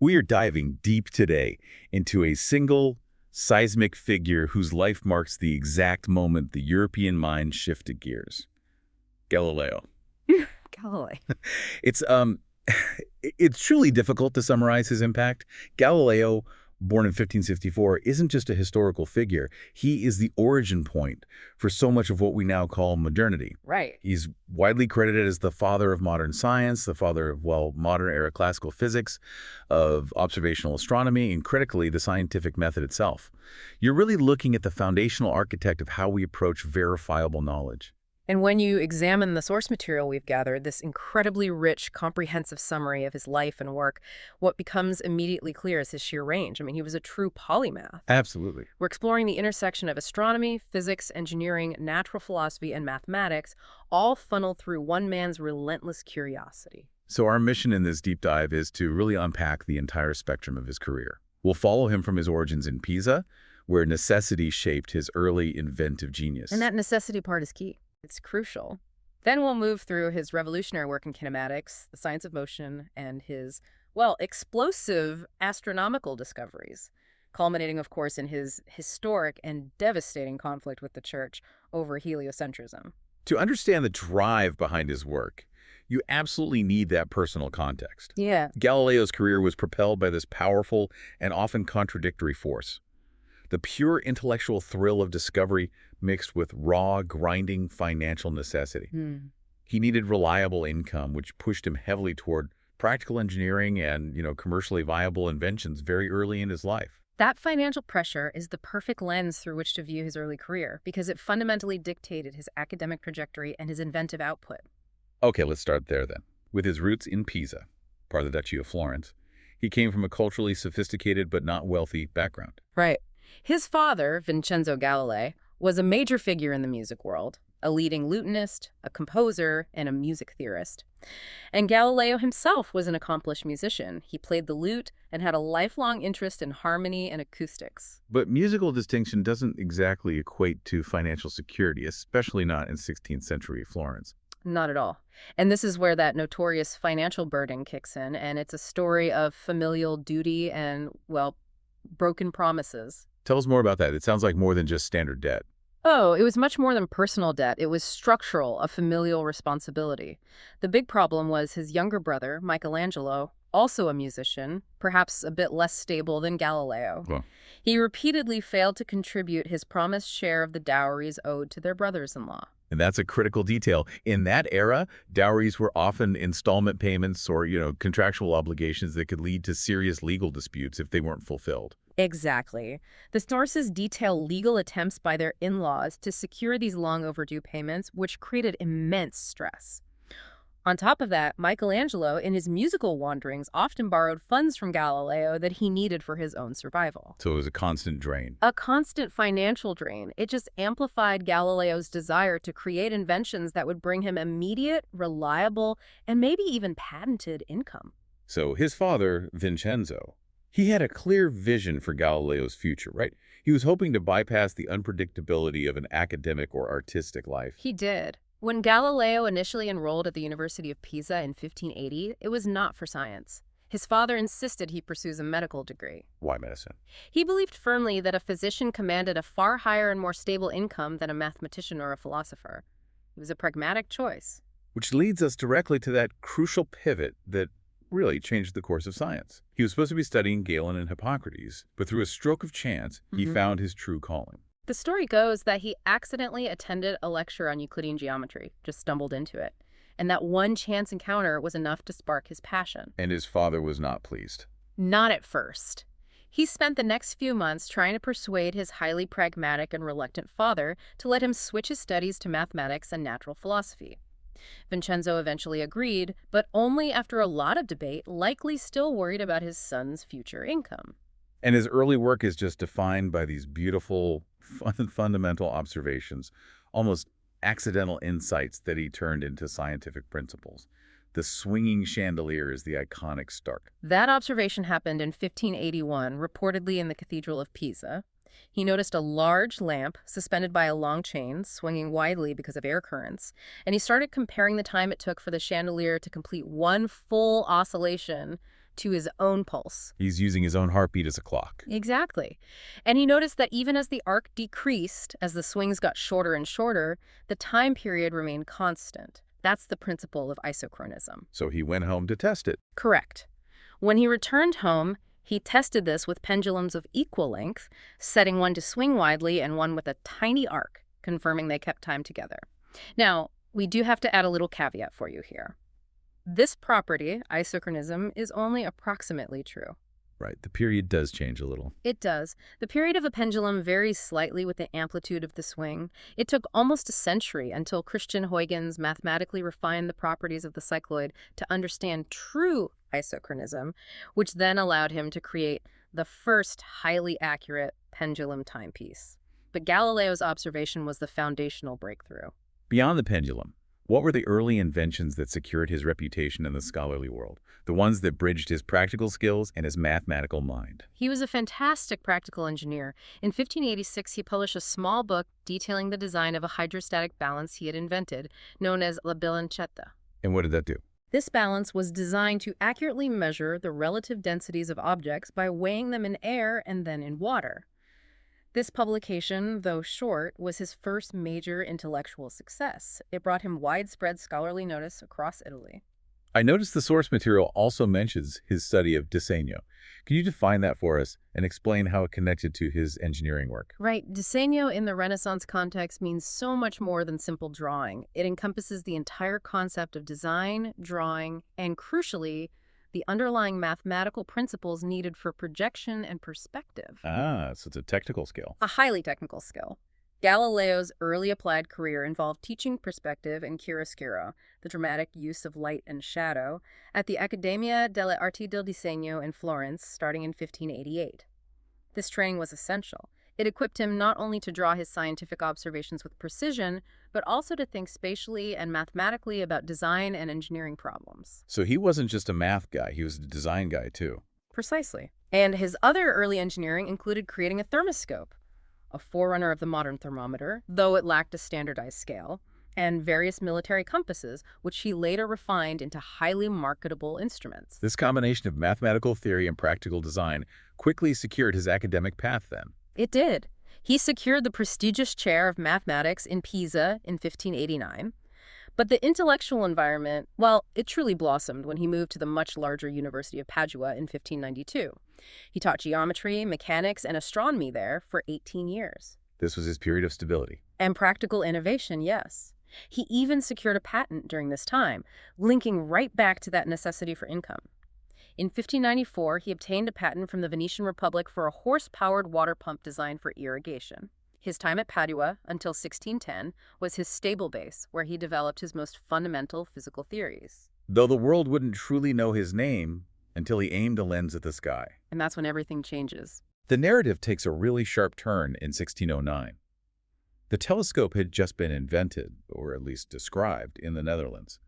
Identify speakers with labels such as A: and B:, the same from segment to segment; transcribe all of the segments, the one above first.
A: We are diving deep today into a single seismic figure whose life marks the exact moment the European mind shifted gears. Galileo.
B: Galilei.
A: It's it's truly difficult to summarize his impact. Galileo, born in 1564, isn't just a historical figure. He is the origin point for so much of what we now call modernity.
B: Right.
A: He's widely credited as the father of modern science, the father of, well, modern-era classical physics, of observational astronomy, and critically, the scientific method itself. You're really looking at the foundational architect of how we approach verifiable knowledge.
B: And when you examine the source material we've gathered, this incredibly rich, comprehensive summary of his life and work, what becomes immediately clear is his sheer range. I mean, he was a true polymath.
A: Absolutely.
B: We're exploring the intersection of astronomy, physics, engineering, natural philosophy, and mathematics, all funneled through one man's relentless curiosity.
A: So our mission in this deep dive is to really unpack the entire spectrum of his career. We'll follow him from his origins in Pisa, where necessity shaped his early inventive genius.
B: And that necessity part is key. It's crucial. Then we'll move through his revolutionary work in kinematics, the science of motion, and his, well, explosive astronomical discoveries, culminating, of course, in his historic and devastating conflict with the Church over heliocentrism.
A: To understand the drive behind his work, you absolutely need that personal context.
B: Yeah.
A: Galileo's career was propelled by this powerful and often contradictory force. The pure intellectual thrill of discovery mixed with raw, grinding financial necessity. He needed reliable income, which pushed him heavily toward practical engineering and, commercially viable inventions very early in his life.
B: That financial pressure is the perfect lens through which to view his early career, because it fundamentally dictated his academic trajectory and his inventive output.
A: Okay, let's start there then. With his roots in Pisa, part of the Duchy of Florence, he came from a culturally sophisticated but not wealthy background.
B: Right. His father, Vincenzo Galilei, was a major figure in the music world, a leading lutenist, a composer, and a music theorist. And Galileo himself was an accomplished musician. He played the lute and had a lifelong interest in harmony and acoustics.
A: But musical distinction doesn't exactly equate to financial security, especially not in 16th century Florence.
B: Not at all. And this is where that notorious financial burden kicks in, and it's a story of familial duty and, well, broken promises.
A: Tell us more about that. It sounds like more than just standard debt.
B: Oh, it was much more than personal debt. It was structural, a familial responsibility. The big problem was his younger brother, Michelangelo, also a musician, perhaps a bit less stable than Galileo.
A: Well,
B: He repeatedly failed to contribute his promised share of the dowries owed to their brothers-in-law.
A: and that's a critical detail. In that era, dowries were often installment payments or, contractual obligations that could lead to serious legal disputes if they weren't fulfilled.
B: Exactly. The sources detail legal attempts by their in-laws to secure these long overdue payments, which created immense stress. On top of that, Michelangelo, in his musical wanderings, often borrowed funds from Galileo that he needed for his own survival.
A: So it was a constant drain.
B: A constant financial drain. It just amplified Galileo's desire to create inventions that would bring him immediate, reliable, and maybe even patented income.
A: So his father, Vincenzo, he had a clear vision for Galileo's future, right? He was hoping to bypass the unpredictability of an academic or artistic life.
B: He did. When Galileo initially enrolled at the University of Pisa in 1580, it was not for science. His father insisted he pursues a medical degree.
A: Why medicine?
B: He believed firmly that a physician commanded a far higher and more stable income than a mathematician or a philosopher. It was a pragmatic choice.
A: Which leads us directly to that crucial pivot that really changed the course of science. He was supposed to be studying Galen and Hippocrates, but through a stroke of chance, he found his true calling.
B: The story goes that he accidentally attended a lecture on Euclidean geometry, just stumbled into it. And that one chance encounter was enough to spark his passion.
A: And his father was not pleased.
B: Not at first. He spent the next few months trying to persuade his highly pragmatic and reluctant father to let him switch his studies to mathematics and natural philosophy. Vincenzo eventually agreed, but only after a lot of debate, likely still worried about his son's future income.
A: And his early work is just defined by these beautiful, fundamental observations, almost accidental insights that he turned into scientific principles. The swinging chandelier is the iconic Stark.
B: That observation happened in 1581, reportedly in the Cathedral of Pisa. He noticed a large lamp suspended by a long chain, swinging widely because of air currents, and he started comparing the time it took for the chandelier to complete one full oscillation to his own pulse.
A: He's using his own heartbeat as a clock.
B: Exactly. And he noticed that even as the arc decreased, as the swings got shorter and shorter, the time period remained constant. That's the principle of isochronism.
A: So he went home to test it.
B: Correct. When he returned home, he tested this with pendulums of equal length, setting one to swing widely and one with a tiny arc, confirming they kept time together. Now, we do have to add a little caveat for you here. This property, isochronism, is only approximately true.
A: Right, the period does change a little.
B: It does. The period of a pendulum varies slightly with the amplitude of the swing. It took almost a century until Christian Huygens mathematically refined the properties of the cycloid to understand true isochronism, which then allowed him to create the first highly accurate pendulum timepiece. But Galileo's observation was the foundational breakthrough.
A: Beyond the pendulum, what were the early inventions that secured his reputation in the scholarly world? The ones that bridged his practical skills and his mathematical mind.
B: He was a fantastic practical engineer. In 1586, he published a small book detailing the design of a hydrostatic balance he had invented, known as La Bilancetta.
A: And what did that do?
B: This balance was designed to accurately measure the relative densities of objects by weighing them in air and then in water. This publication, though short, was his first major intellectual success. It brought him widespread scholarly notice across Italy.
A: I noticed the source material also mentions his study of disegno. Can you define that for us and explain how it connected to his engineering work?
B: Right. Disegno in the Renaissance context means so much more than simple drawing. It encompasses the entire concept of design, drawing, and crucially, the underlying mathematical principles needed for projection and perspective.
A: So it's a technical skill.
B: A highly technical skill. Galileo's early applied career involved teaching perspective and chiaroscuro, the dramatic use of light and shadow, at the Accademia delle Arti del Disegno in Florence, starting in 1588. This training was essential. It equipped him not only to draw his scientific observations with precision, but also to think spatially and mathematically about design and engineering problems.
A: So he wasn't just a math guy, he was a design guy too.
B: Precisely. And his other early engineering included creating a thermoscope, a forerunner of the modern thermometer, though it lacked a standardized scale, and various military compasses, which he later refined into highly marketable instruments.
A: This combination of mathematical theory and practical design quickly secured his academic path then.
B: It did. He secured the prestigious chair of mathematics in Pisa in 1589. But the intellectual environment, well, it truly blossomed when he moved to the much larger University of Padua in 1592. He taught geometry, mechanics, and astronomy there for 18 years.
A: This was his period of stability.
B: And practical innovation, yes. He even secured a patent during this time, linking right back to that necessity for income. In 1594, he obtained a patent from the Venetian Republic for a horse-powered water pump designed for irrigation. His time at Padua, until 1610, was his stable base, where he developed his most fundamental physical theories.
A: Though the world wouldn't truly know his name until he aimed a lens at the sky.
B: And that's when everything changes.
A: The narrative takes a really sharp turn in 1609. The telescope had just been invented, or at least described, in the Netherlands.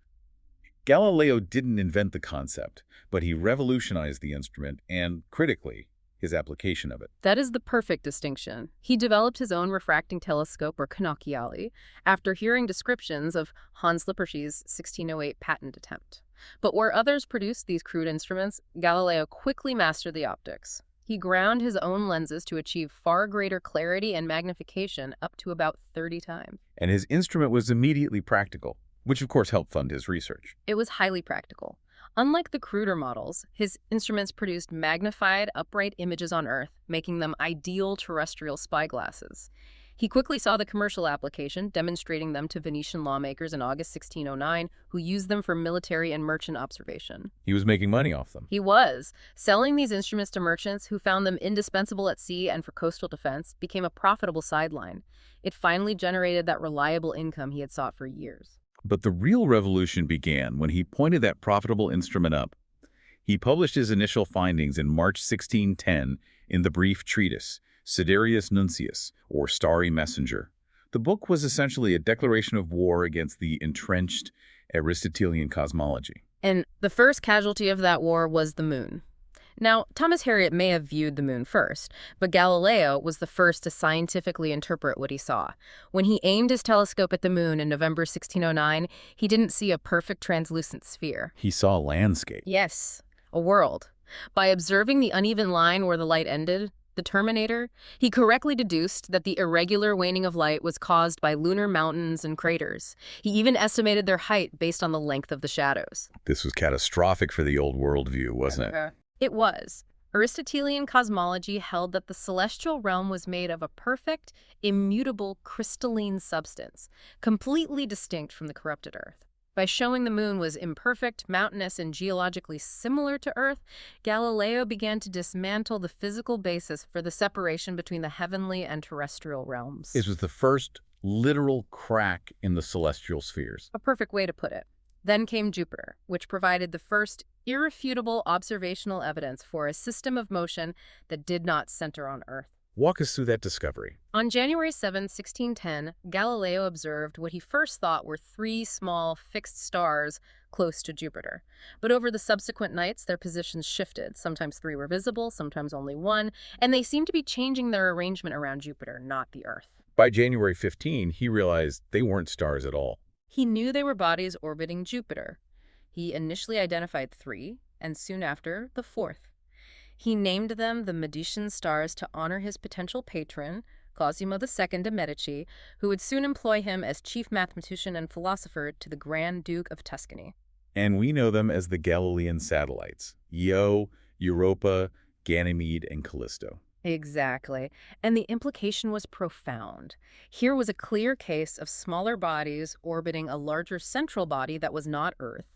A: Galileo didn't invent the concept, but he revolutionized the instrument and, critically, his application of it.
B: That is the perfect distinction. He developed his own refracting telescope, or canocchiale, after hearing descriptions of Hans Lippershey's 1608 patent attempt. But where others produced these crude instruments, Galileo quickly mastered the optics. He ground his own lenses to achieve far greater clarity and magnification, up to about 30 times.
A: And his instrument was immediately practical, which of course helped fund his research.
B: It was highly practical. Unlike the cruder models, his instruments produced magnified, upright images on Earth, making them ideal terrestrial spyglasses. He quickly saw the commercial application, demonstrating them to Venetian lawmakers in August 1609, who used them for military and merchant observation.
A: He was making money off them.
B: He was. Selling these instruments to merchants who found them indispensable at sea and for coastal defense became a profitable sideline. It finally generated that reliable income he had sought for years.
A: But the real revolution began when he pointed that profitable instrument up. He published his initial findings in March 1610 in the brief treatise, Sidereus Nuncius, or Starry Messenger. The book was essentially a declaration of war against the entrenched Aristotelian cosmology.
B: And the first casualty of that war was the moon. Now, Thomas Harriot may have viewed the moon first, but Galileo was the first to scientifically interpret what he saw. When he aimed his telescope at the moon in November 1609, he didn't see a perfect translucent sphere.
A: He saw a landscape.
B: Yes, a world. By observing the uneven line where the light ended, the terminator, he correctly deduced that the irregular waning of light was caused by lunar mountains and craters. He even estimated their height based on the length of the shadows.
A: This was catastrophic for the old worldview, wasn't it?
B: It was. Aristotelian cosmology held that the celestial realm was made of a perfect, immutable, crystalline substance, completely distinct from the corrupted Earth. By showing the moon was imperfect, mountainous, and geologically similar to Earth, Galileo began to dismantle the physical basis for the separation between the heavenly and terrestrial realms.
A: It was the first literal crack in the celestial spheres.
B: A perfect way to put it. Then came Jupiter, which provided the first irrefutable observational evidence for a system of motion that did not center on Earth.
A: Walk us through that discovery.
B: On January 7, 1610, Galileo observed what he first thought were three small, fixed stars close to Jupiter. But over the subsequent nights, their positions shifted. Sometimes three were visible, sometimes only one, and they seemed to be changing their arrangement around Jupiter, not the Earth.
A: By January 15, he realized they weren't stars at all.
B: He knew they were bodies orbiting Jupiter. He initially identified three, and soon after, the fourth. He named them the Medicean stars to honor his potential patron, Cosimo II de' Medici, who would soon employ him as chief mathematician and philosopher to the Grand Duke of Tuscany.
A: And we know them as the Galilean satellites, Io, Europa, Ganymede, and Callisto.
B: Exactly. And the implication was profound. Here was a clear case of smaller bodies orbiting a larger central body that was not Earth.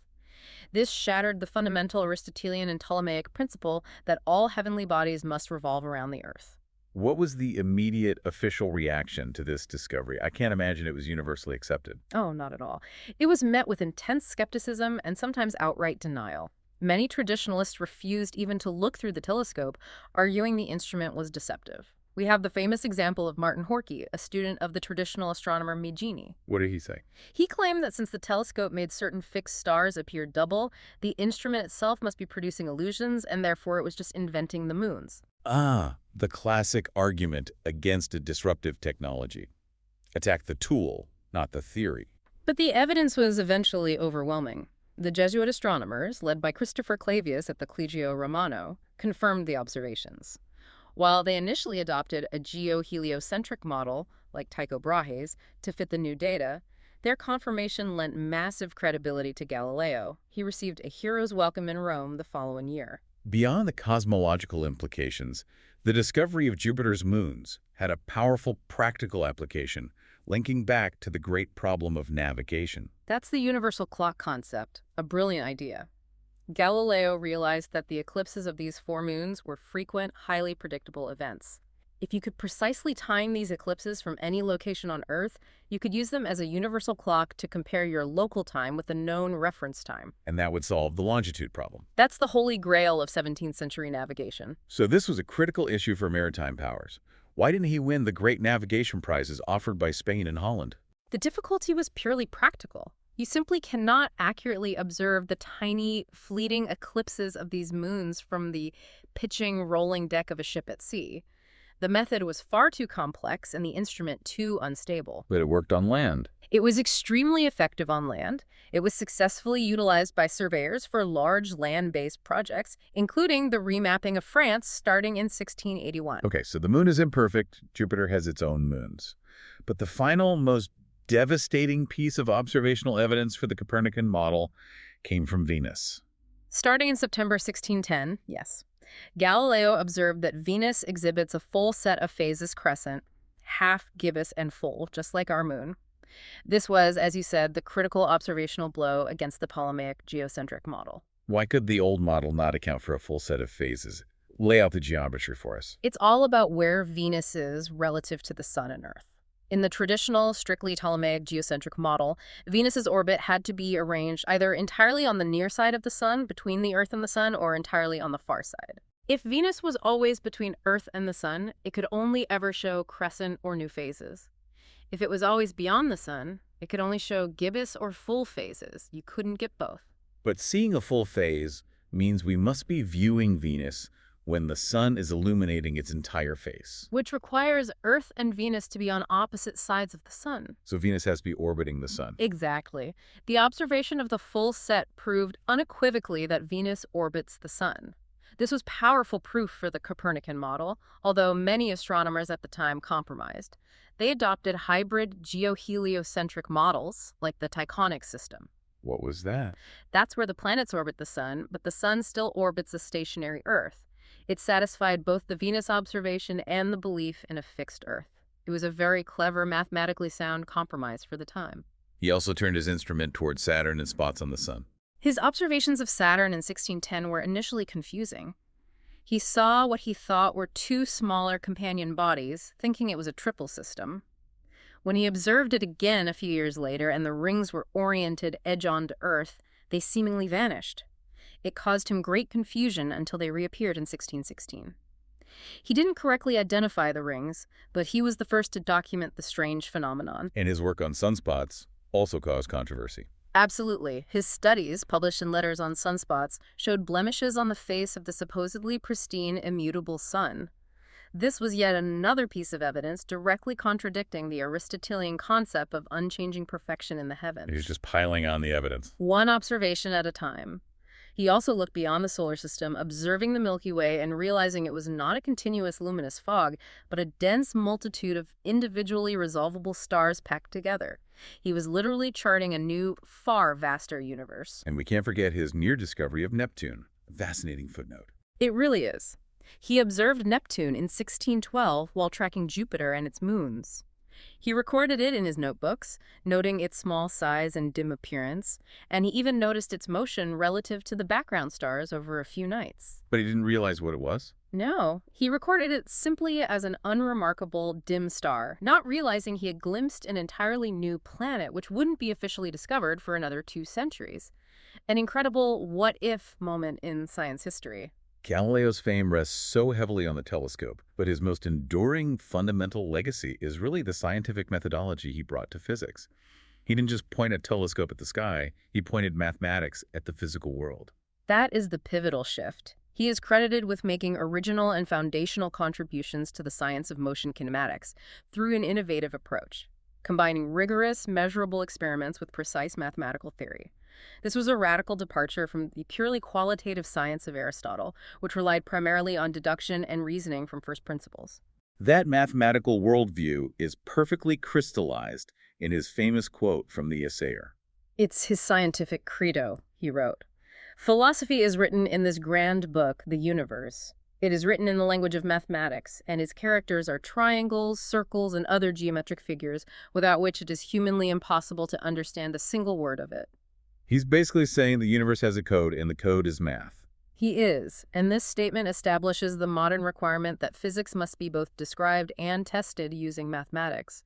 B: This shattered the fundamental Aristotelian and Ptolemaic principle that all heavenly bodies must revolve around the Earth.
A: What was the immediate official reaction to this discovery? I can't imagine it was universally accepted.
B: Oh, not at all. It was met with intense skepticism and sometimes outright denial. Many traditionalists refused even to look through the telescope, arguing the instrument was deceptive. We have the famous example of Martin Horkey, a student of the traditional astronomer Magini.
A: What did he say?
B: He claimed that since the telescope made certain fixed stars appear double, the instrument itself must be producing illusions, and therefore it was just inventing the moons.
A: The classic argument against a disruptive technology. Attack the tool, not the theory.
B: But the evidence was eventually overwhelming. The Jesuit astronomers, led by Christopher Clavius at the Collegio Romano, confirmed the observations. While they initially adopted a geo-heliocentric model, like Tycho Brahe's, to fit the new data, their confirmation lent massive credibility to Galileo. He received a hero's welcome in Rome the following year.
A: Beyond the cosmological implications, the discovery of Jupiter's moons had a powerful practical application, linking back to the great problem of navigation.
B: That's the universal clock concept, a brilliant idea. Galileo realized that the eclipses of these four moons were frequent, highly predictable events. If you could precisely time these eclipses from any location on Earth, you could use them as a universal clock to compare your local time with a known reference time.
A: And that would solve the longitude problem.
B: That's the holy grail of 17th century navigation.
A: So this was a critical issue for maritime powers. Why didn't he win the great navigation prizes offered by Spain and Holland?
B: The difficulty was purely practical. You simply cannot accurately observe the tiny, fleeting eclipses of these moons from the pitching, rolling deck of a ship at sea. The method was far too complex and the instrument too unstable.
A: But it worked on land.
B: It was extremely effective on land. It was successfully utilized by surveyors for large land-based projects, including the remapping of France starting in 1681.
A: Okay, so the moon is imperfect. Jupiter has its own moons. But the final, most devastating piece of observational evidence for the Copernican model came from Venus.
B: Starting in September 1610, yes, Galileo observed that Venus exhibits a full set of phases crescent, half gibbous and full, just like our moon. This was, as you said, the critical observational blow against the Ptolemaic geocentric model.
A: Why could the old model not account for a full set of phases? Lay out the geometry for us.
B: It's all about where Venus is relative to the Sun and Earth. In the traditional, strictly Ptolemaic geocentric model, Venus's orbit had to be arranged either entirely on the near side of the Sun, between the Earth and the Sun, or entirely on the far side. If Venus was always between Earth and the Sun, it could only ever show crescent or new phases. If it was always beyond the Sun, it could only show gibbous or full phases. You couldn't get both.
A: But seeing a full phase means we must be viewing Venus when the Sun is illuminating its entire face.
B: Which requires Earth and Venus to be on opposite sides of the Sun.
A: So Venus has to be orbiting the Sun.
B: Exactly. The observation of the full set proved unequivocally that Venus orbits the Sun. This was powerful proof for the Copernican model, although many astronomers at the time compromised. They adopted hybrid geoheliocentric models, like the Tychonic system.
A: What was that?
B: That's where the planets orbit the sun, but the sun still orbits a stationary Earth. It satisfied both the Venus observation and the belief in a fixed Earth. It was a very clever, mathematically sound compromise for the time.
A: He also turned his instrument toward Saturn and spots on the sun.
B: His observations of Saturn in 1610 were initially confusing. He saw what he thought were two smaller companion bodies, thinking it was a triple system. When he observed it again a few years later and the rings were oriented edge-on to Earth, they seemingly vanished. It caused him great confusion until they reappeared in 1616. He didn't correctly identify the rings, but he was the first to document the strange phenomenon.
A: And his work on sunspots also caused controversy.
B: Absolutely. His studies, published in Letters on Sunspots, showed blemishes on the face of the supposedly pristine, immutable sun. This was yet another piece of evidence directly contradicting the Aristotelian concept of unchanging perfection in the heavens.
A: He was just piling on the evidence.
B: One observation at a time. He also looked beyond the solar system, observing the Milky Way and realizing it was not a continuous luminous fog, but a dense multitude of individually resolvable stars packed together. He was literally charting a new, far vaster universe.
A: And we can't forget his near discovery of Neptune. A fascinating footnote.
B: It really is. He observed Neptune in 1612 while tracking Jupiter and its moons. He recorded it in his notebooks, noting its small size and dim appearance, and he even noticed its motion relative to the background stars over a few nights.
A: But he didn't realize what it was?
B: No, he recorded it simply as an unremarkable dim star, not realizing he had glimpsed an entirely new planet which wouldn't be officially discovered for another 2 centuries. An incredible what-if moment in science history.
A: Galileo's fame rests so heavily on the telescope, but his most enduring fundamental legacy is really the scientific methodology he brought to physics. He didn't just point a telescope at the sky, he pointed mathematics at the physical world.
B: That is the pivotal shift. He is credited with making original and foundational contributions to the science of motion kinematics through an innovative approach, combining rigorous, measurable experiments with precise mathematical theory. This was a radical departure from the purely qualitative science of Aristotle, which relied primarily on deduction and reasoning from first principles.
A: That mathematical worldview is perfectly crystallized in his famous quote from the Assayer.
B: It's his scientific credo, he wrote. Philosophy is written in this grand book, the universe. It is written in the language of mathematics, and its characters are triangles, circles, and other geometric figures, without which it is humanly impossible to understand a single word of it.
A: He's basically saying the universe has a code, and the code is math.
B: He is, and this statement establishes the modern requirement that physics must be both described and tested using mathematics.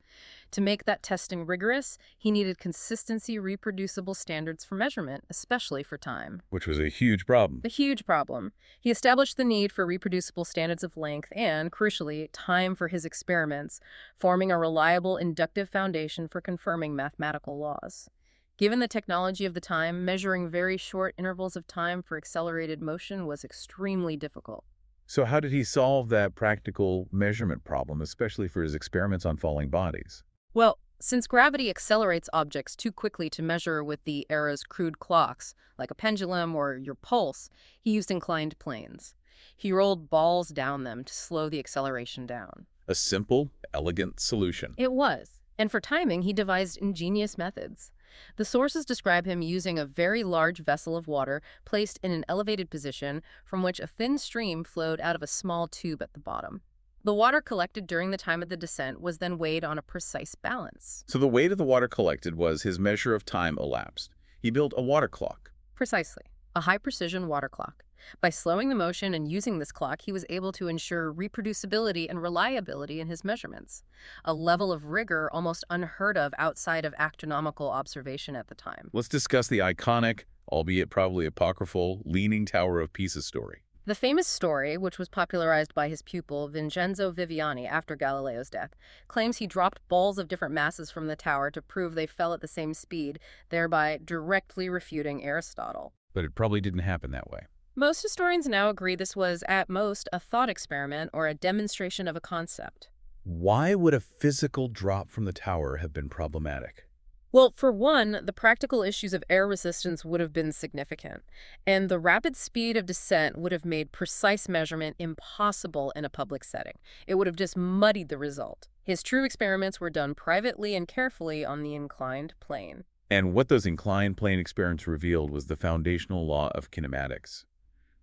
B: To make that testing rigorous, he needed consistency, reproducible standards for measurement, especially for time.
A: Which was a huge problem.
B: A huge problem. He established the need for reproducible standards of length and, crucially, time for his experiments, forming a reliable inductive foundation for confirming mathematical laws. Given the technology of the time, measuring very short intervals of time for accelerated motion was extremely difficult.
A: So how did he solve that practical measurement problem, especially for his experiments on falling bodies?
B: Well, since gravity accelerates objects too quickly to measure with the era's crude clocks, like a pendulum or your pulse, he used inclined planes. He rolled balls down them to slow the acceleration down.
A: A simple, elegant solution.
B: It was. And for timing, he devised ingenious methods. The sources describe him using a very large vessel of water placed in an elevated position from which a thin stream flowed out of a small tube at the bottom. The water collected during the time of the descent was then weighed on a precise balance.
A: So the weight of the water collected was his measure of time elapsed. He built a water clock.
B: Precisely. A high-precision water clock. By slowing the motion and using this clock, he was able to ensure reproducibility and reliability in his measurements, a level of rigor almost unheard of outside of astronomical observation at the time.
A: Let's discuss the iconic, albeit probably apocryphal, Leaning Tower of Pisa story.
B: The famous story, which was popularized by his pupil Vincenzo Viviani after Galileo's death, claims he dropped balls of different masses from the tower to prove they fell at the same speed, thereby directly refuting Aristotle.
A: But it probably didn't happen that way.
B: Most historians now agree this was, at most, a thought experiment or a demonstration of a concept.
A: Why would a physical drop from the tower have been problematic?
B: Well, for one, the practical issues of air resistance would have been significant, and the rapid speed of descent would have made precise measurement impossible in a public setting. It would have just muddied the result. His true experiments were done privately and carefully on the inclined plane.
A: And what those inclined plane experiments revealed was the foundational law of kinematics.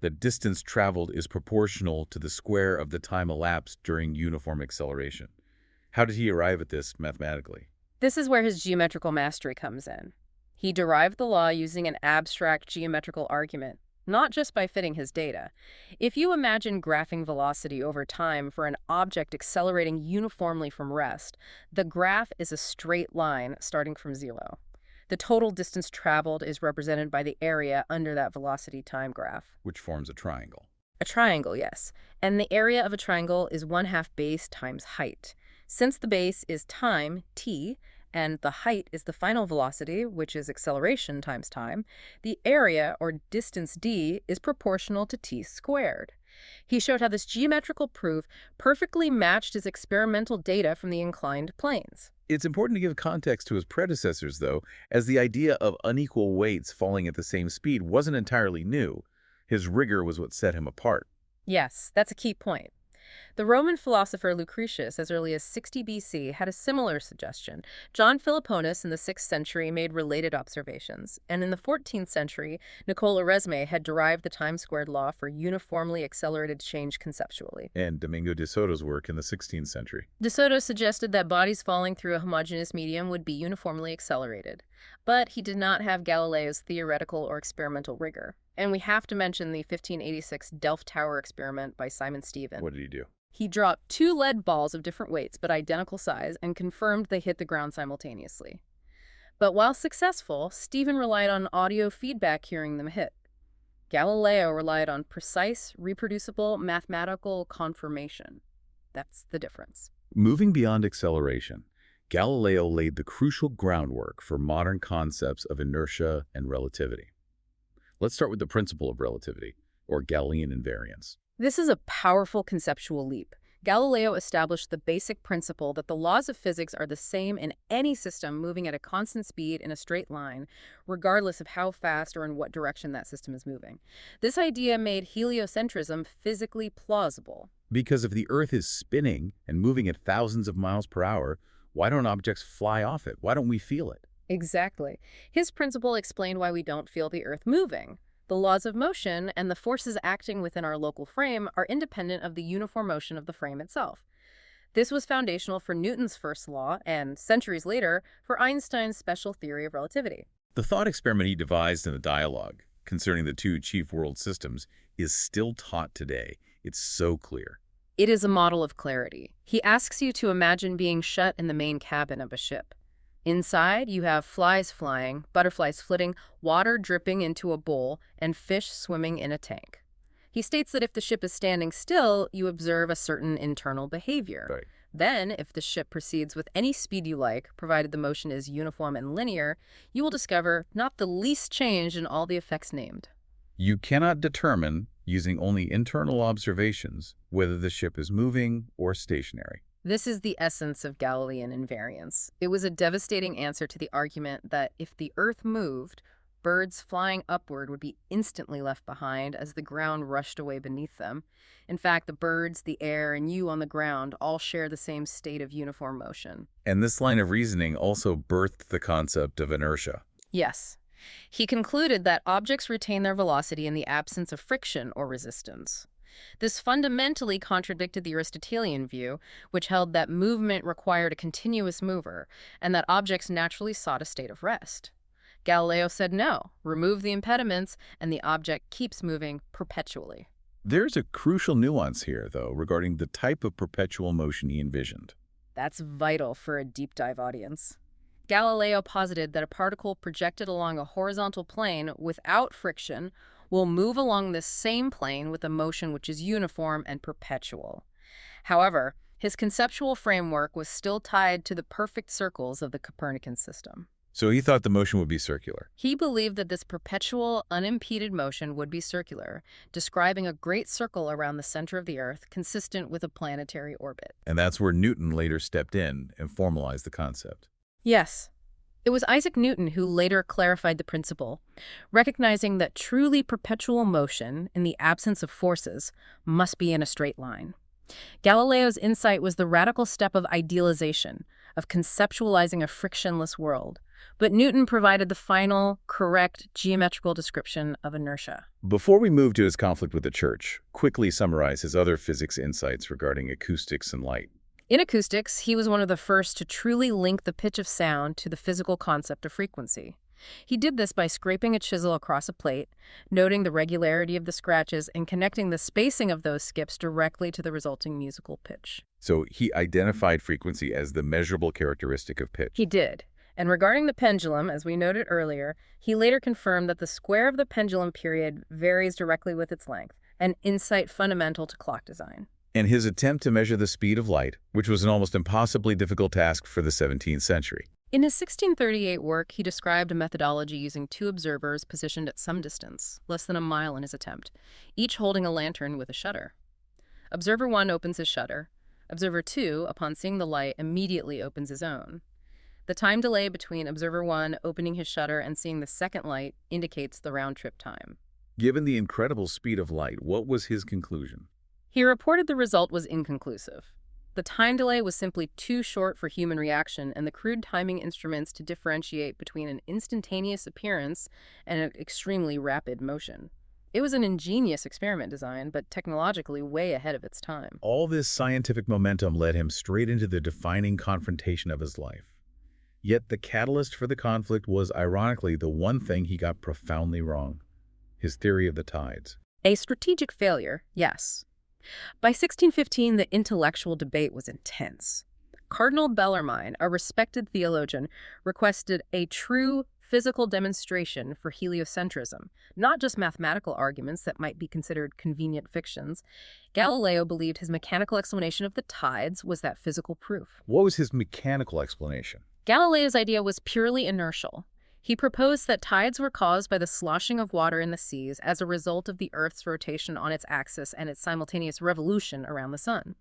A: The distance traveled is proportional to the square of the time elapsed during uniform acceleration. How did he arrive at this mathematically?
B: This is where his geometrical mastery comes in. He derived the law using an abstract geometrical argument, not just by fitting his data. If you imagine graphing velocity over time for an object accelerating uniformly from rest, the graph is a straight line starting from zero. The total distance traveled is represented by the area under that velocity time graph.
A: Which forms a triangle.
B: A triangle, yes. And the area of a triangle is 1/2 base times height. Since the base is time, t, and the height is the final velocity, which is acceleration times time, the area, or distance d, is proportional to t squared. He showed how this geometrical proof perfectly matched his experimental data from the inclined planes.
A: It's important to give context to his predecessors, though, as the idea of unequal weights falling at the same speed wasn't entirely new. His rigor was what set him apart.
B: Yes, that's a key point. The Roman philosopher Lucretius, as early as 60 BC, had a similar suggestion. John Philoponus in the 6th century made related observations, and in the 14th century, Nicola Resme had derived the time-squared law for uniformly accelerated change conceptually.
A: And Domingo de Soto's work in the 16th century.
B: De Soto suggested that bodies falling through a homogeneous medium would be uniformly accelerated, but he did not have Galileo's theoretical or experimental rigor. And we have to mention the 1586 Delft Tower experiment by Simon Stevin.
A: What did he do?
B: He dropped 2 lead balls of different weights but identical size and confirmed they hit the ground simultaneously. But while successful, Stephen relied on audio feedback hearing them hit. Galileo relied on precise, reproducible mathematical confirmation. That's the difference.
A: Moving beyond acceleration, Galileo laid the crucial groundwork for modern concepts of inertia and relativity. Let's start with the principle of relativity, or Galilean invariance.
B: This is a powerful conceptual leap. Galileo established the basic principle that the laws of physics are the same in any system moving at a constant speed in a straight line, regardless of how fast or in what direction that system is moving. This idea made heliocentrism physically plausible.
A: Because if the Earth is spinning and moving at thousands of miles per hour, why don't objects fly off it? Why don't we feel it?
B: Exactly. His principle explained why we don't feel the Earth moving. The laws of motion and the forces acting within our local frame are independent of the uniform motion of the frame itself. This was foundational for Newton's first law and, centuries later, for Einstein's special theory of relativity.
A: The thought experiment he devised in the dialogue concerning the 2 chief world systems is still taught today. It's so clear.
B: It is a model of clarity. He asks you to imagine being shut in the main cabin of a ship. Inside, you have flies flying, butterflies flitting, water dripping into a bowl, and fish swimming in a tank. He states that if the ship is standing still, you observe a certain internal behavior.
A: Right.
B: Then, if the ship proceeds with any speed you like, provided the motion is uniform and linear, you will discover not the least change in all the effects named.
A: You cannot determine, using only internal observations, whether the ship is moving or stationary.
B: This is the essence of Galilean invariance. It was a devastating answer to the argument that if the Earth moved, birds flying upward would be instantly left behind as the ground rushed away beneath them. In fact, the birds, the air, and you on the ground all share the same state of uniform motion.
A: And this line of reasoning also birthed the concept of inertia.
B: Yes. He concluded that objects retain their velocity in the absence of friction or resistance. This fundamentally contradicted the Aristotelian view, which held that movement required a continuous mover, and that objects naturally sought a state of rest. Galileo said no, remove the impediments, and the object keeps moving perpetually.
A: There's a crucial nuance here, though, regarding the type of perpetual motion he envisioned.
B: That's vital for a deep dive audience. Galileo posited that a particle projected along a horizontal plane without friction will move along this same plane with a motion which is uniform and perpetual. However, his conceptual framework was still tied to the perfect circles of the Copernican system.
A: So he thought the motion would be circular.
B: He believed that this perpetual, unimpeded motion would be circular, describing a great circle around the center of the Earth consistent with a planetary orbit.
A: And that's where Newton later stepped in and formalized the concept.
B: Yes. It was Isaac Newton who later clarified the principle, recognizing that truly perpetual motion, in the absence of forces, must be in a straight line. Galileo's insight was the radical step of idealization, of conceptualizing a frictionless world. But Newton provided the final, correct geometrical description of inertia.
A: Before we move to his conflict with the Church, quickly summarize his other physics insights regarding acoustics and light.
B: In acoustics, he was one of the first to truly link the pitch of sound to the physical concept of frequency. He did this by scraping a chisel across a plate, noting the regularity of the scratches, and connecting the spacing of those skips directly to the resulting musical pitch.
A: So he identified frequency as the measurable characteristic of pitch.
B: He did. And regarding the pendulum, as we noted earlier, he later confirmed that the square of the pendulum period varies directly with its length, an insight fundamental to clock design.
A: And his attempt to measure the speed of light, which was an almost impossibly difficult task for the 17th century.
B: In his 1638 work, he described a methodology using two observers positioned at some distance, less than a mile in his attempt, each holding a lantern with a shutter. Observer 1 opens his shutter. Observer 2, upon seeing the light, immediately opens his own. The time delay between Observer 1 opening his shutter and seeing the second light indicates the round-trip time.
A: Given the incredible speed of light, what was his conclusion?
B: He reported the result was inconclusive. The time delay was simply too short for human reaction, and the crude timing instruments to differentiate between an instantaneous appearance and an extremely rapid motion. It was an ingenious experiment design, but technologically way ahead of its time.
A: All this scientific momentum led him straight into the defining confrontation of his life. Yet the catalyst for the conflict was, ironically, the one thing he got profoundly wrong: his theory of the tides.
B: A strategic failure, yes. By 1615, the intellectual debate was intense. Cardinal Bellarmine, a respected theologian, requested a true physical demonstration for heliocentrism, not just mathematical arguments that might be considered convenient fictions. Galileo believed his mechanical explanation of the tides was that physical proof.
A: What was his mechanical explanation?
B: Galileo's idea was purely inertial. He proposed that tides were caused by the sloshing of water in the seas as a result of the Earth's rotation on its axis and its simultaneous revolution around the sun.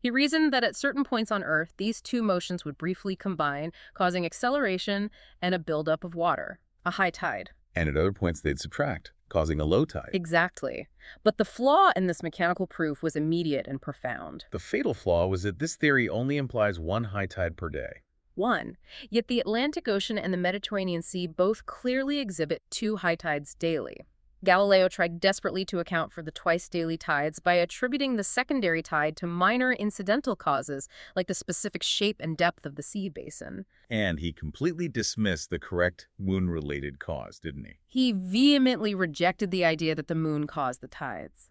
B: He reasoned that at certain points on Earth, these two motions would briefly combine, causing acceleration and a buildup of water, a high tide.
A: And at other points they'd subtract, causing a low tide.
B: Exactly. But the flaw in this mechanical proof was immediate and profound.
A: The fatal flaw was that this theory only implies one high tide per day.
B: One. Yet the Atlantic Ocean and the Mediterranean Sea both clearly exhibit two high tides daily. Galileo tried desperately to account for the twice-daily tides by attributing the secondary tide to minor incidental causes, like the specific shape and depth of the sea basin.
A: And he completely dismissed the correct moon-related cause, didn't he?
B: He vehemently rejected the idea that the moon caused the tides.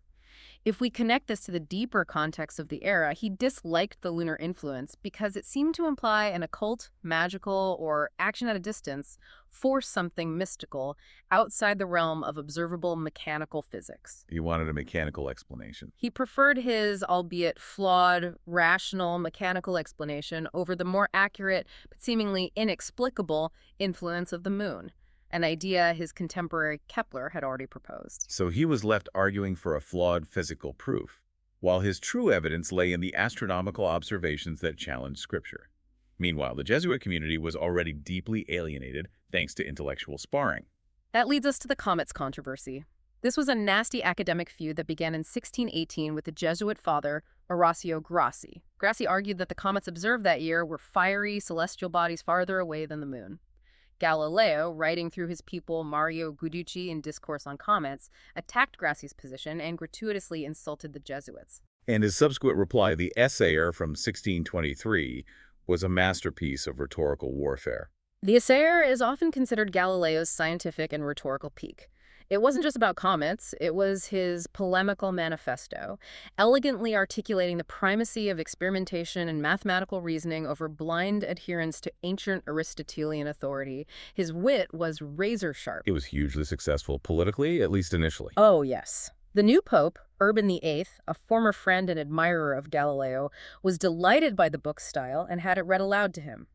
B: If we connect this to the deeper context of the era, he disliked the lunar influence because it seemed to imply an occult, magical, or action at a distance, force something mystical outside the realm of observable mechanical physics.
A: He wanted a mechanical explanation.
B: He preferred his, albeit flawed, rational, mechanical explanation over the more accurate, but seemingly inexplicable, influence of the moon, an idea his contemporary Kepler had already proposed.
A: So he was left arguing for a flawed physical proof, while his true evidence lay in the astronomical observations that challenged Scripture. Meanwhile, the Jesuit community was already deeply alienated thanks to intellectual sparring.
B: That leads us to the comets controversy. This was a nasty academic feud that began in 1618 with the Jesuit father, Orazio Grassi. Grassi argued that the comets observed that year were fiery celestial bodies farther away than the moon. Galileo, writing through his pupil Mario Guiducci in Discourse on Comets, attacked Grassi's position and gratuitously insulted the Jesuits.
A: And his subsequent reply, the Essayer from 1623, was a masterpiece of rhetorical warfare.
B: The Essayer is often considered Galileo's scientific and rhetorical peak. It wasn't just about comets, it was his polemical manifesto, elegantly articulating the primacy of experimentation and mathematical reasoning over blind adherence to ancient Aristotelian authority. His wit was razor-sharp.
A: It was hugely successful politically, at least initially.
B: Oh, yes. The new pope, Urban VIII, a former friend and admirer of Galileo, was delighted by the book's style and had it read aloud to him.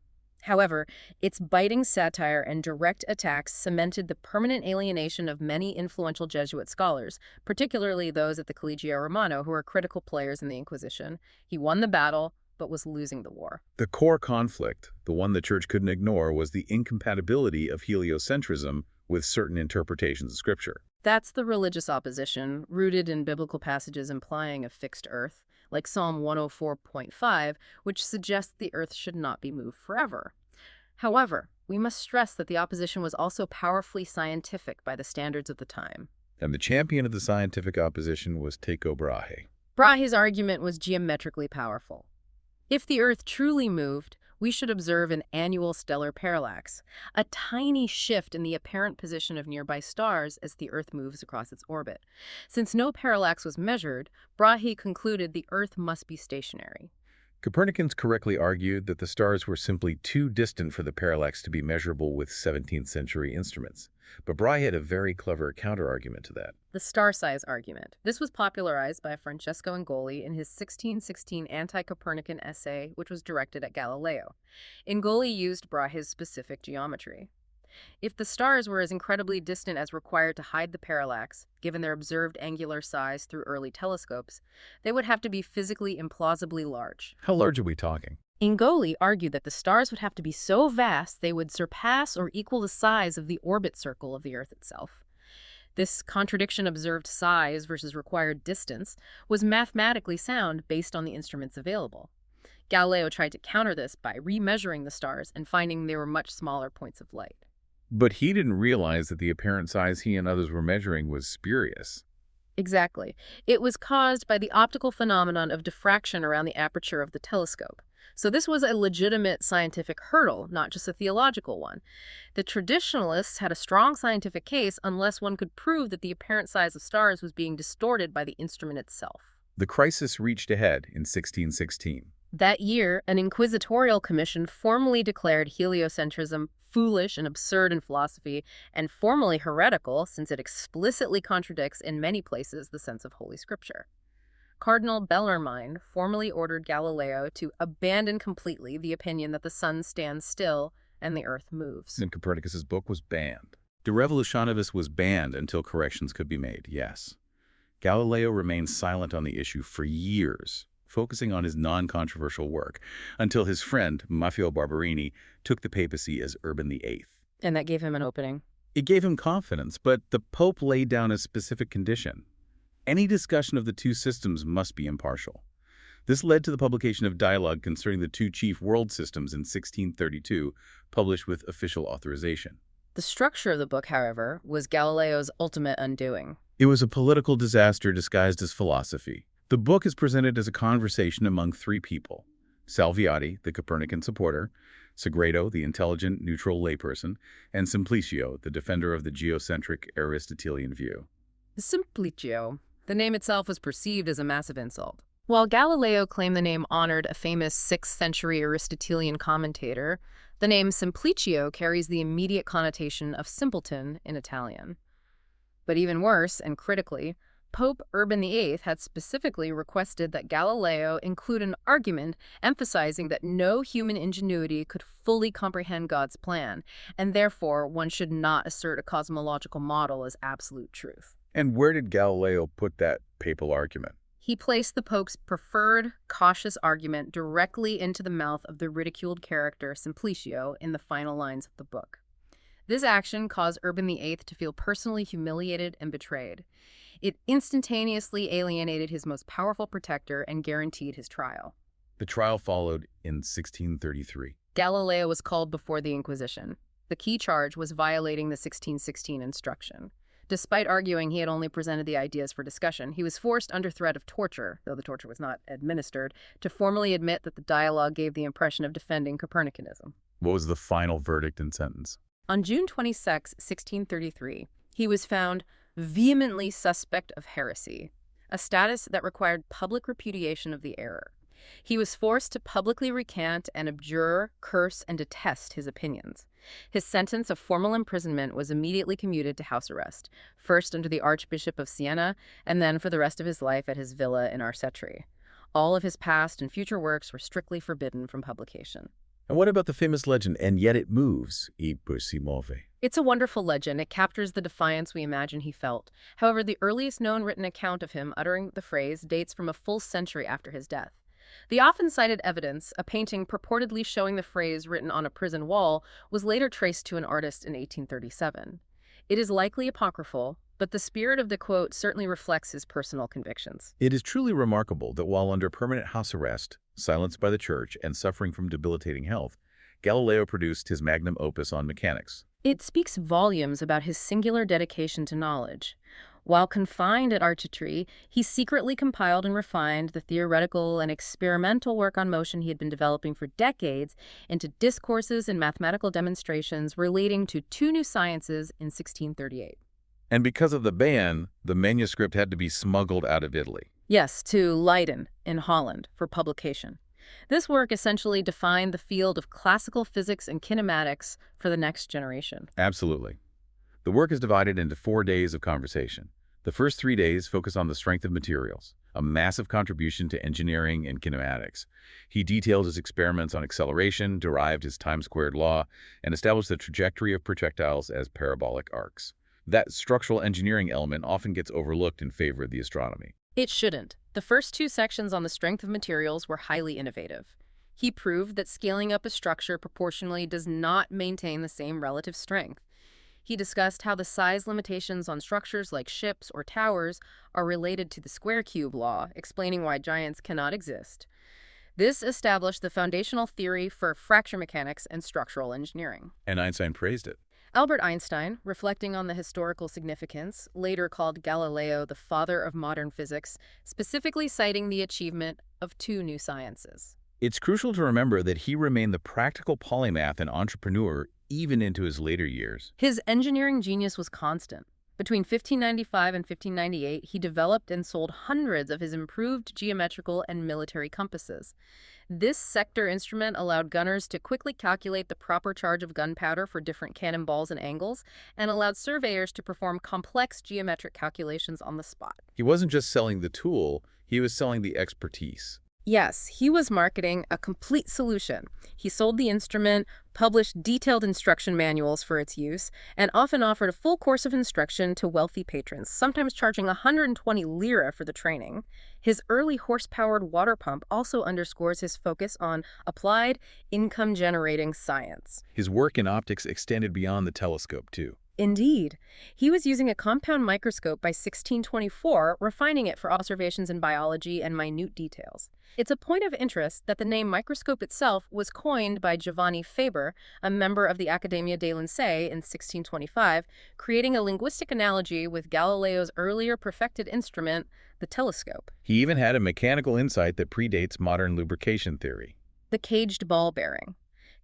B: However, its biting satire and direct attacks cemented the permanent alienation of many influential Jesuit scholars, particularly those at the Collegio Romano who were critical players in the Inquisition. He won the battle, but was losing the war.
A: The core conflict, the one the Church couldn't ignore, was the incompatibility of heliocentrism with certain interpretations of Scripture.
B: That's the religious opposition, rooted in biblical passages implying a fixed Earth, like Psalm 104.5, which suggests the Earth should not be moved forever. However, we must stress that the opposition was also powerfully scientific by the standards of the time.
A: And the champion of the scientific opposition was Tycho Brahe.
B: Brahe's argument was geometrically powerful. If the Earth truly moved, we should observe an annual stellar parallax, a tiny shift in the apparent position of nearby stars as the Earth moves across its orbit. Since no parallax was measured, Brahe concluded the Earth must be stationary.
A: Copernicans correctly argued that the stars were simply too distant for the parallax to be measurable with 17th century instruments. But Brahe had a very clever counterargument to that.
B: The star size argument. This was popularized by Francesco Ingoli in his 1616 anti-Copernican essay, which was directed at Galileo. Ingoli used Brahe's specific geometry. If the stars were as incredibly distant as required to hide the parallax, given their observed angular size through early telescopes, they would have to be physically implausibly large.
A: How large are we talking?
B: Ingoli argued that the stars would have to be so vast they would surpass or equal the size of the orbit circle of the Earth itself. This contradiction observed size versus required distance was mathematically sound based on the instruments available. Galileo tried to counter this by remeasuring the stars and finding they were much smaller points of light.
A: But he didn't realize that the apparent size he and others were measuring was spurious.
B: Exactly. It was caused by the optical phenomenon of diffraction around the aperture of the telescope. So this was a legitimate scientific hurdle, not just a theological one. The traditionalists had a strong scientific case unless one could prove that the apparent size of stars was being distorted by the instrument itself.
A: The crisis reached a head in 1616.
B: That year, an inquisitorial commission formally declared heliocentrism foolish and absurd in philosophy, and formally heretical since it explicitly contradicts in many places the sense of Holy Scripture. Cardinal Bellarmine formally ordered Galileo to abandon completely the opinion that the sun stands still and the earth moves.
A: And Copernicus's book was banned. De Revolutionibus was banned until corrections could be made, yes. Galileo remained silent on the issue for years, focusing on his non-controversial work, until his friend, Maffeo Barberini, took the papacy as Urban VIII.
B: And that gave him an opening.
A: It gave him confidence, but the Pope laid down a specific condition. Any discussion of the two systems must be impartial. This led to the publication of Dialogue Concerning the Two Chief World Systems in 1632, published with official authorization.
B: The structure of the book, however, was Galileo's ultimate undoing.
A: It was a political disaster disguised as philosophy. The book is presented as a conversation among three people: Salviati, the Copernican supporter; Sagredo, the intelligent, neutral layperson; and Simplicio, the defender of the geocentric Aristotelian view.
B: Simplicio. The name itself was perceived as a massive insult. While Galileo claimed the name honored a famous 6th century Aristotelian commentator, the name Simplicio carries the immediate connotation of simpleton in Italian. But even worse, and critically, Pope Urban VIII had specifically requested that Galileo include an argument emphasizing that no human ingenuity could fully comprehend God's plan, and therefore one should not assert a cosmological model as absolute truth.
A: And where did Galileo put that papal argument?
B: He placed the Pope's preferred, cautious argument directly into the mouth of the ridiculed character Simplicio in the final lines of the book. This action caused Urban VIII to feel personally humiliated and betrayed. It instantaneously alienated his most powerful protector and guaranteed his trial.
A: The trial followed in 1633.
B: Galileo was called before the Inquisition. The key charge was violating the 1616 instruction. Despite arguing he had only presented the ideas for discussion, he was forced under threat of torture, though the torture was not administered, to formally admit that the dialogue gave the impression of defending Copernicanism.
A: What was the final verdict and sentence?
B: On June 26, 1633, he was found vehemently suspect of heresy, a status that required public repudiation of the error. He was forced to publicly recant and abjure, curse, and detest his opinions. His sentence of formal imprisonment was immediately commuted to house arrest, first under the Archbishop of Siena, and then for the rest of his life at his villa in Arcetri. All of his past and future works were strictly forbidden from publication.
A: And what about the famous legend, "And yet it moves, e pur si muove"?
B: It's a wonderful legend. It captures the defiance we imagine he felt. However, the earliest known written account of him uttering the phrase dates from a full century after his death. The often cited evidence, a painting purportedly showing the phrase written on a prison wall, was later traced to an artist in 1837. It is likely apocryphal, but the spirit of the quote certainly reflects his personal convictions.
A: It is truly remarkable that while under permanent house arrest, silenced by the church, and suffering from debilitating health, Galileo produced his magnum opus on mechanics.
B: It speaks volumes about his singular dedication to knowledge. While confined at Arcetri, he secretly compiled and refined the theoretical and experimental work on motion he had been developing for decades into discourses and mathematical demonstrations relating to two new sciences in 1638.
A: And because of the ban, the manuscript had to be smuggled out of Italy.
B: Yes, to Leiden in Holland for publication. This work essentially defined the field of classical physics and kinematics for the next generation.
A: Absolutely. The work is divided into 4 days of conversation. The first 3 days focus on the strength of materials, a massive contribution to engineering and kinematics. He detailed his experiments on acceleration, derived his time-squared law, and established the trajectory of projectiles as parabolic arcs. That structural engineering element often gets overlooked in favor of the astronomy.
B: It shouldn't. The first 2 sections on the strength of materials were highly innovative. He proved that scaling up a structure proportionally does not maintain the same relative strength. He discussed how the size limitations on structures like ships or towers are related to the square-cube law, explaining why giants cannot exist. This established the foundational theory for fracture mechanics and structural engineering.
A: And Einstein praised it.
B: Albert Einstein, reflecting on the historical significance, later called Galileo the father of modern physics, specifically citing the achievement of 2 new sciences.
A: It's crucial to remember that he remained the practical polymath and entrepreneur even into his later years.
B: His engineering genius was constant. Between 1595 and 1598, he developed and sold hundreds of his improved geometrical and military compasses. This sector instrument allowed gunners to quickly calculate the proper charge of gunpowder for different cannonballs and angles, and allowed surveyors to perform complex geometric calculations on the spot.
A: He wasn't just selling the tool, he was selling the expertise.
B: Yes, he was marketing a complete solution. He sold the instrument, published detailed instruction manuals for its use, and often offered a full course of instruction to wealthy patrons, sometimes charging 120 lira for the training. His early horse-powered water pump also underscores his focus on applied, income-generating science.
A: His work in optics extended beyond the telescope, too.
B: Indeed. He was using a compound microscope by 1624, refining it for observations in biology and minute details. It's a point of interest that the name microscope itself was coined by Giovanni Faber, a member of the Accademia dei Lincei in 1625, creating a linguistic analogy with Galileo's earlier perfected instrument, the telescope.
A: He even had a mechanical insight that predates modern lubrication theory.
B: The caged ball bearing.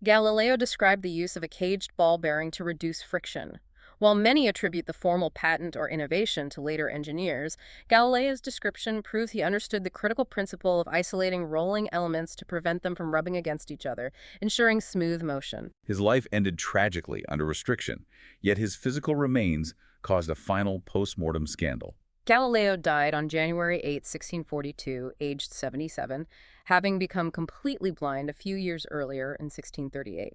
B: Galileo described the use of a caged ball bearing to reduce friction. While many attribute the formal patent or innovation to later engineers, Galileo's description proves he understood the critical principle of isolating rolling elements to prevent them from rubbing against each other, ensuring smooth motion.
A: His life ended tragically under restriction, yet his physical remains caused a final post-mortem scandal.
B: Galileo died on January 8, 1642, aged 77, having become completely blind a few years earlier in 1638.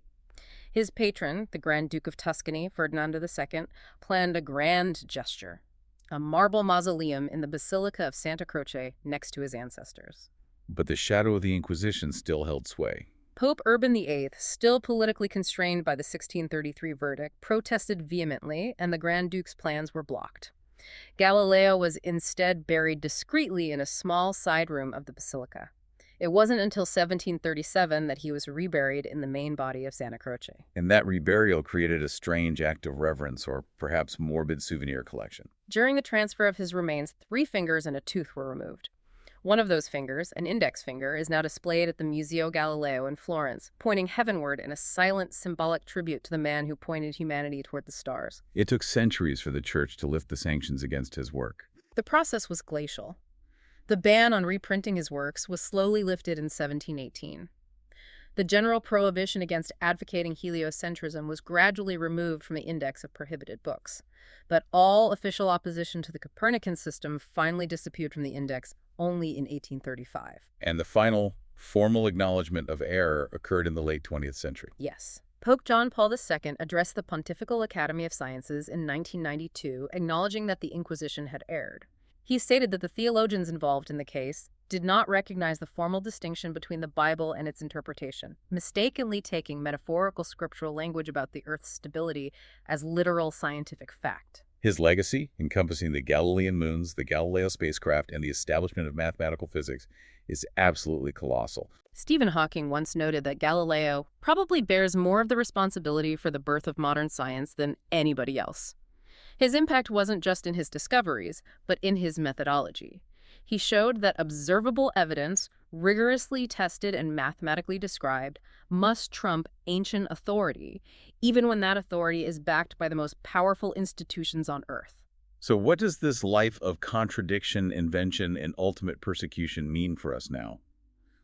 B: His patron, the Grand Duke of Tuscany, Ferdinando II, planned a grand gesture, a marble mausoleum in the Basilica of Santa Croce next to his ancestors.
A: But the shadow of the Inquisition still held sway.
B: Pope Urban VIII, still politically constrained by the 1633 verdict, protested vehemently, and the Grand Duke's plans were blocked. Galileo was instead buried discreetly in a small side room of the basilica. It wasn't until 1737 that he was reburied in the main body of Santa Croce.
A: And that reburial created a strange act of reverence or perhaps morbid souvenir collection.
B: During the transfer of his remains, 3 fingers and a tooth were removed. One of those fingers, an index finger, is now displayed at the Museo Galileo in Florence, pointing heavenward in a silent, symbolic tribute to the man who pointed humanity toward the stars.
A: It took centuries for the church to lift the sanctions against his work.
B: The process was glacial. The ban on reprinting his works was slowly lifted in 1718. The general prohibition against advocating heliocentrism was gradually removed from the index of prohibited books. But all official opposition to the Copernican system finally disappeared from the index only in 1835.
A: And the final formal acknowledgement of error occurred in the late 20th century.
B: Yes. Pope John Paul II addressed the Pontifical Academy of Sciences in 1992, acknowledging that the Inquisition had erred. He stated that the theologians involved in the case, did not recognize the formal distinction between the Bible and its interpretation, mistakenly taking metaphorical scriptural language about the Earth's stability as literal scientific fact.
A: His legacy, encompassing the Galilean moons, the Galileo spacecraft, and the establishment of mathematical physics, is absolutely colossal.
B: Stephen Hawking once noted that Galileo probably bears more of the responsibility for the birth of modern science than anybody else. His impact wasn't just in his discoveries, but in his methodology. He showed that observable evidence, rigorously tested and mathematically described, must trump ancient authority, even when that authority is backed by the most powerful institutions on Earth.
A: So what does this life of contradiction, invention, and ultimate persecution mean for us now?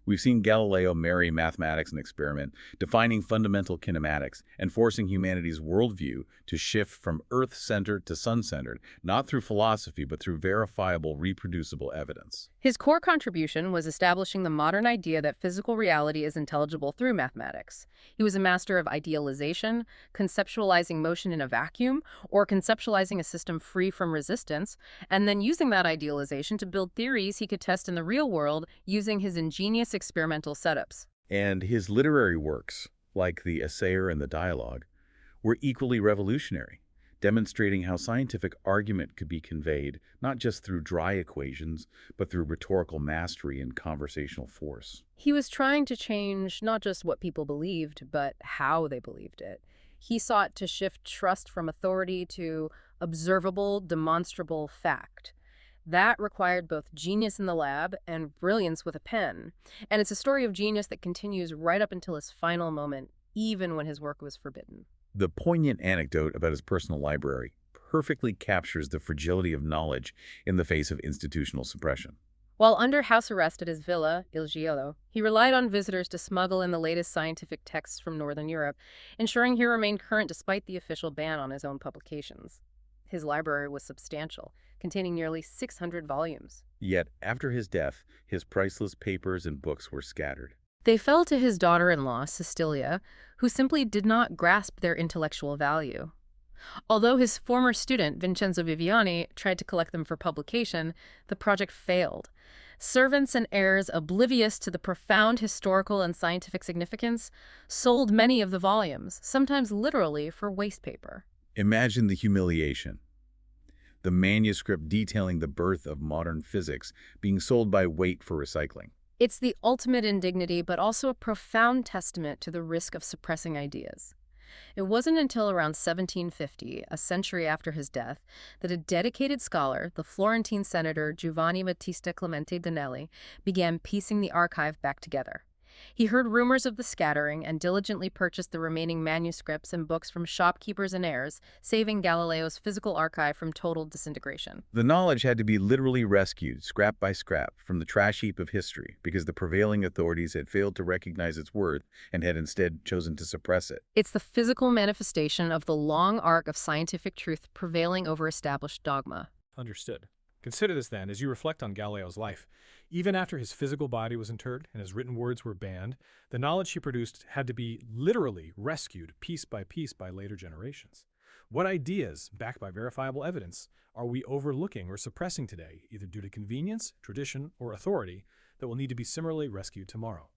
A: We've seen Galileo marry mathematics and experiment, defining fundamental kinematics and forcing humanity's worldview to shift from Earth-centered to sun-centered, not through philosophy, but through verifiable, reproducible evidence.
B: His core contribution was establishing the modern idea that physical reality is intelligible through mathematics. He was a master of idealization, conceptualizing motion in a vacuum, or conceptualizing a system free from resistance, and then using that idealization to build theories he could test in the real world using his ingenious experimental setups.
A: And his literary works, like the Assayer and the Dialogue, were equally revolutionary, demonstrating how scientific argument could be conveyed not just through dry equations, but through rhetorical mastery and conversational force.
B: He was trying to change not just what people believed, but how they believed it. He sought to shift trust from authority to observable, demonstrable fact. That required both genius in the lab and brilliance with a pen. And it's a story of genius that continues right up until his final moment, even when his work was forbidden.
A: The poignant anecdote about his personal library perfectly captures the fragility of knowledge in the face of institutional suppression.
B: While under house arrest at his villa, Il Giolo, he relied on visitors to smuggle in the latest scientific texts from Northern Europe, ensuring he remained current despite the official ban on his own publications. His library was substantial, containing nearly 600 volumes.
A: Yet, after his death, his priceless papers and books were scattered.
B: They fell to his daughter-in-law, Cecilia, who simply did not grasp their intellectual value. Although his former student, Vincenzo Viviani, tried to collect them for publication, the project failed. Servants and heirs, oblivious to the profound historical and scientific significance, sold many of the volumes, sometimes literally for waste paper.
A: Imagine the humiliation. The manuscript detailing the birth of modern physics being sold by weight for recycling.
B: It's the ultimate indignity, but also a profound testament to the risk of suppressing ideas. It wasn't until around 1750, a century after his death, that a dedicated scholar, the Florentine senator Giovanni Battista Clemente Donelli, began piecing the archive back together. He heard rumors of the scattering and diligently purchased the remaining manuscripts and books from shopkeepers and heirs, saving Galileo's physical archive from total disintegration.
A: The knowledge had to be literally rescued, scrap by scrap, from the trash heap of history because the prevailing authorities had failed to recognize its worth and had instead chosen to suppress it.
B: It's the physical manifestation of the long arc of scientific truth prevailing over established dogma.
C: Understood. Consider this then as you reflect on Galileo's life. Even after his physical body was interred and his written words were banned, the knowledge he produced had to be literally rescued piece by later generations. What ideas, backed by verifiable evidence, are we overlooking or suppressing today, either due to convenience, tradition, or authority, that will need to be similarly rescued tomorrow?